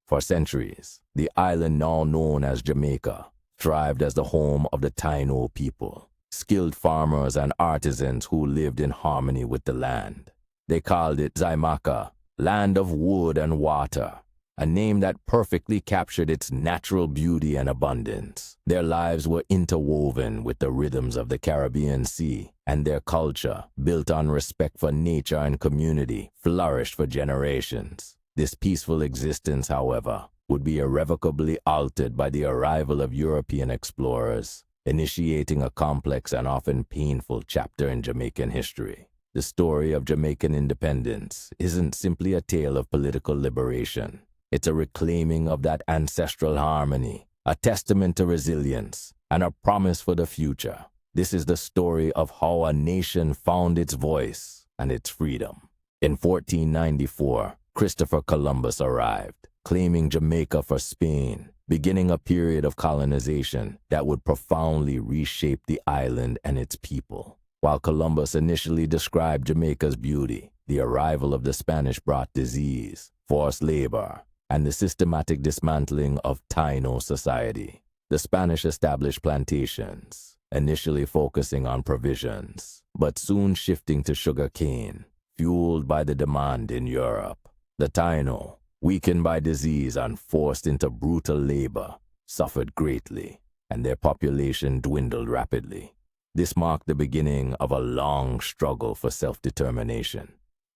For centuries, the island now known as Jamaica thrived as the home of the Taino people, skilled farmers and artisans who lived in harmony with the land. They called it Zaimaka, land of wood and water, a name that perfectly captured its natural beauty and abundance. Their lives were interwoven with the rhythms of the Caribbean Sea, and their culture, built on respect for nature and community, flourished for generations. This peaceful existence, however, would be irrevocably altered by the arrival of European explorers, initiating a complex and often painful chapter in Jamaican history. The story of Jamaican independence isn't simply a tale of political liberation. It's a reclaiming of that ancestral harmony, a testament to resilience, and a promise for the future. This is the story of how a nation found its voice and its freedom. In 1494, Christopher Columbus arrived, claiming Jamaica for Spain, beginning a period of colonization that would profoundly reshape the island and its people. While Columbus initially described Jamaica's beauty, the arrival of the Spanish brought disease, forced labor, and the systematic dismantling of Taino society. The Spanish established plantations, initially focusing on provisions, but soon shifting to sugar cane, fueled by the demand in Europe. The Taino, weakened by disease and forced into brutal labor, suffered greatly, and their population dwindled rapidly. This marked the beginning of a long struggle for self-determination,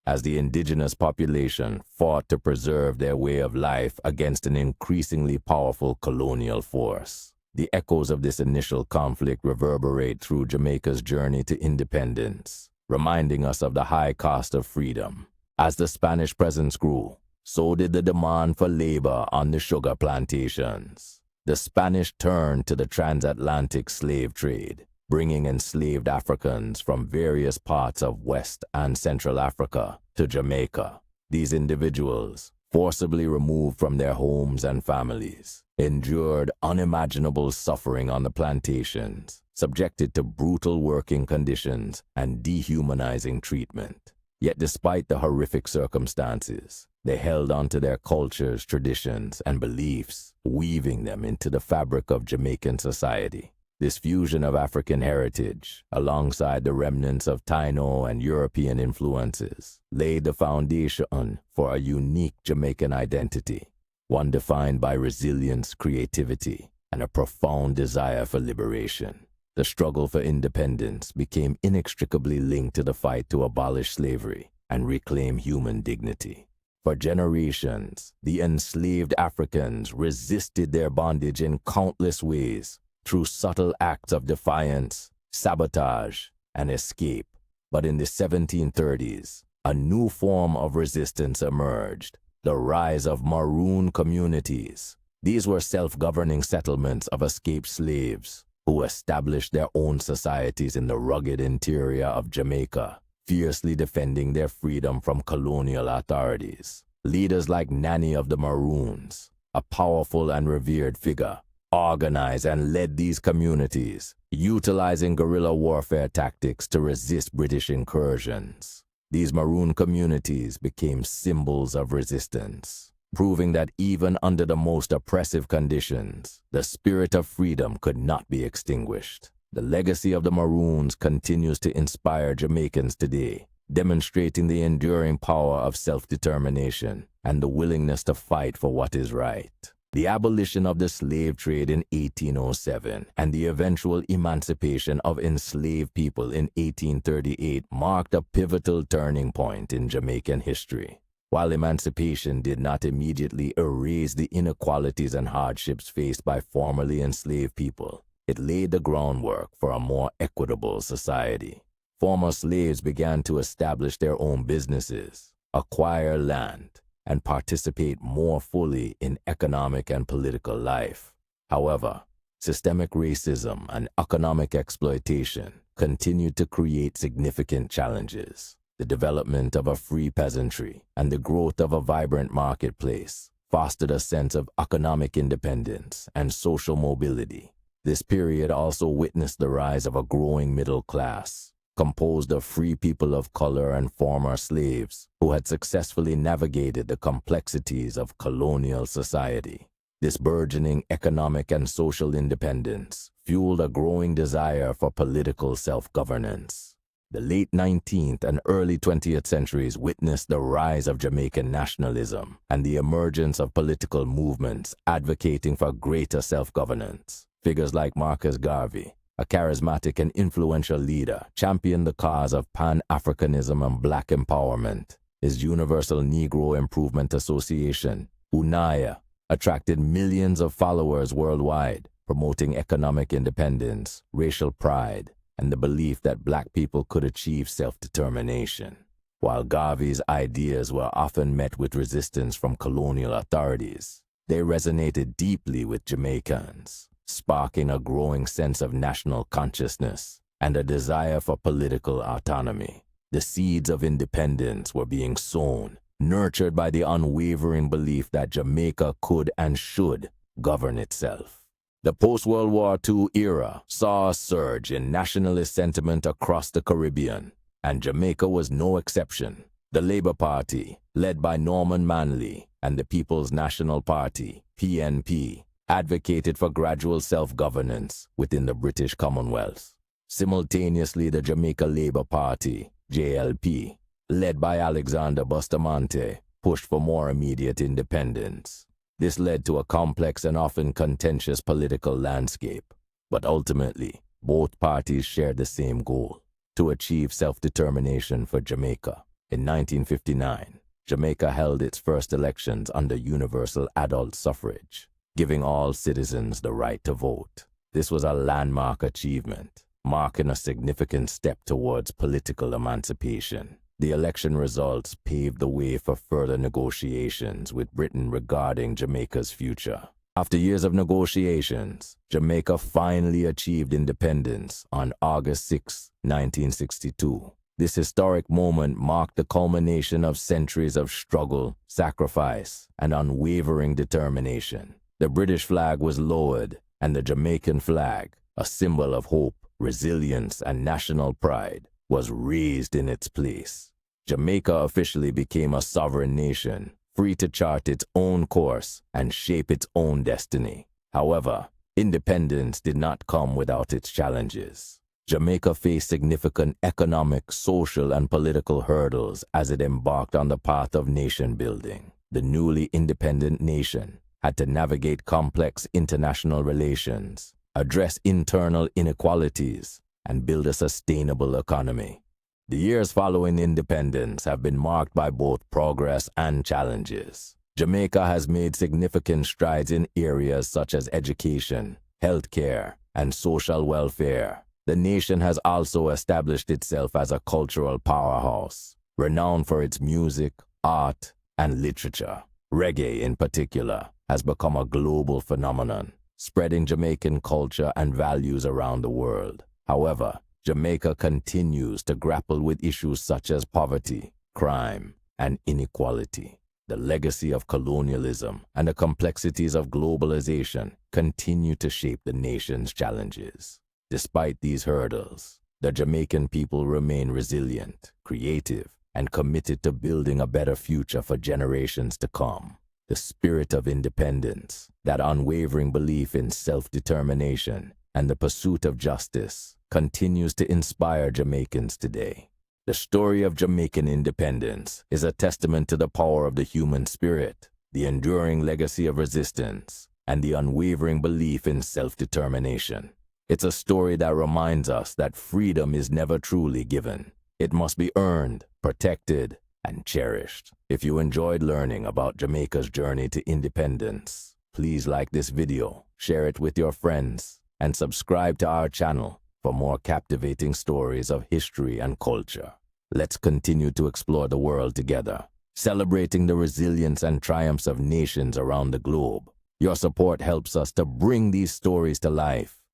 as the indigenous population fought to preserve their way of life against an increasingly powerful colonial force. The echoes of this initial conflict reverberate through Jamaica's journey to independence, reminding us of the high cost of freedom. As the Spanish presence grew, so did the demand for labor on the sugar plantations. The Spanish turned to the transatlantic slave trade, bringing enslaved Africans from various parts of West and Central Africa to Jamaica. These individuals, forcibly removed from their homes and families, endured unimaginable suffering on the plantations, subjected to brutal working conditions and dehumanizing treatment. Yet despite the horrific circumstances, they held on to their cultures, traditions, and beliefs, weaving them into the fabric of Jamaican society. This fusion of African heritage, alongside the remnants of Taino and European influences, laid the foundation for a unique Jamaican identity, one defined by resilience, creativity, and a profound desire for liberation. The struggle for independence became inextricably linked to the fight to abolish slavery and reclaim human dignity. For generations, the enslaved Africans resisted their bondage in countless ways, through subtle acts of defiance, sabotage, and escape. But in the 1730s, a new form of resistance emerged, the rise of maroon communities. These were self-governing settlements of escaped slaves who established their own societies in the rugged interior of Jamaica, fiercely defending their freedom from colonial authorities. Leaders like Nanny of the Maroons, a powerful and revered figure, organized and led these communities, utilizing guerrilla warfare tactics to resist British incursions. These maroon communities became symbols of resistance, proving that even under the most oppressive conditions, the spirit of freedom could not be extinguished. The legacy of the Maroons continues to inspire Jamaicans today, demonstrating the enduring power of self-determination and the willingness to fight for what is right. The abolition of the slave trade in 1807 and the eventual emancipation of enslaved people in 1838 marked a pivotal turning point in Jamaican history. While emancipation did not immediately erase the inequalities and hardships faced by formerly enslaved people, it laid the groundwork for a more equitable society. Former slaves began to establish their own businesses, acquire land, and participate more fully in economic and political life. However, systemic racism and economic exploitation continued to create significant challenges. The development of a free peasantry and the growth of a vibrant marketplace fostered a sense of economic independence and social mobility. This period also witnessed the rise of a growing middle class, composed of free people of color and former slaves who had successfully navigated the complexities of colonial society. This burgeoning economic and social independence fueled a growing desire for political self-governance. The late 19th and early 20th centuries witnessed the rise of Jamaican nationalism and the emergence of political movements advocating for greater self-governance. Figures like Marcus Garvey, a charismatic and influential leader, championed the cause of Pan-Africanism and Black empowerment. His Universal Negro Improvement Association, UNIA, attracted millions of followers worldwide, promoting economic independence, racial pride, and the belief that Black people could achieve self-determination. While Garvey's ideas were often met with resistance from colonial authorities, they resonated deeply with Jamaicans, sparking a growing sense of national consciousness and a desire for political autonomy. The seeds of independence were being sown, nurtured by the unwavering belief that Jamaica could and should govern itself. The post-World War II era saw a surge in nationalist sentiment across the Caribbean, and Jamaica was no exception. The Labour Party, led by Norman Manley, and the People's National Party, PNP, advocated for gradual self-governance within the British Commonwealth. Simultaneously, the Jamaica Labour Party, JLP, led by Alexander Bustamante, pushed for more immediate independence. This led to a complex and often contentious political landscape, but ultimately, both parties shared the same goal: to achieve self-determination for Jamaica. In 1959, Jamaica held its first elections under universal adult suffrage, giving all citizens the right to vote. This was a landmark achievement, marking a significant step towards political emancipation. The election results paved the way for further negotiations with Britain regarding Jamaica's future. After years of negotiations, Jamaica finally achieved independence on August 6, 1962. This historic moment marked the culmination of centuries of struggle, sacrifice, and unwavering determination. The British flag was lowered, and the Jamaican flag, a symbol of hope, resilience, and national pride, was raised in its place. Jamaica officially became a sovereign nation, free to chart its own course and shape its own destiny. However, independence did not come without its challenges. Jamaica faced significant economic, social, and political hurdles as it embarked on the path of nation building. The newly independent nation had to navigate complex international relations, address internal inequalities, and build a sustainable economy. The years following independence have been marked by both progress and challenges. Jamaica has made significant strides in areas such as education, healthcare, and social welfare. The nation has also established itself as a cultural powerhouse, renowned for its music, art, and literature. Reggae, in particular, has become a global phenomenon, spreading Jamaican culture and values around the world. However, Jamaica continues to grapple with issues such as poverty, crime, and inequality. The legacy of colonialism and the complexities of globalization continue to shape the nation's challenges. Despite these hurdles, the Jamaican people remain resilient, creative, and committed to building a better future for generations to come. The spirit of independence, that unwavering belief in self-determination, and the pursuit of justice continues to inspire Jamaicans today. The story of Jamaican independence is a testament to the power of the human spirit, the enduring legacy of resistance, and the unwavering belief in self-determination. It's a story that reminds us that freedom is never truly given. It must be earned, protected, and cherished. If you enjoyed learning about Jamaica's journey to independence, please like this video, share it with your friends, and subscribe to our channel for more captivating stories of history and culture. Let's continue to explore the world together, celebrating the resilience and triumphs of nations around the globe. Your support helps us to bring these stories to life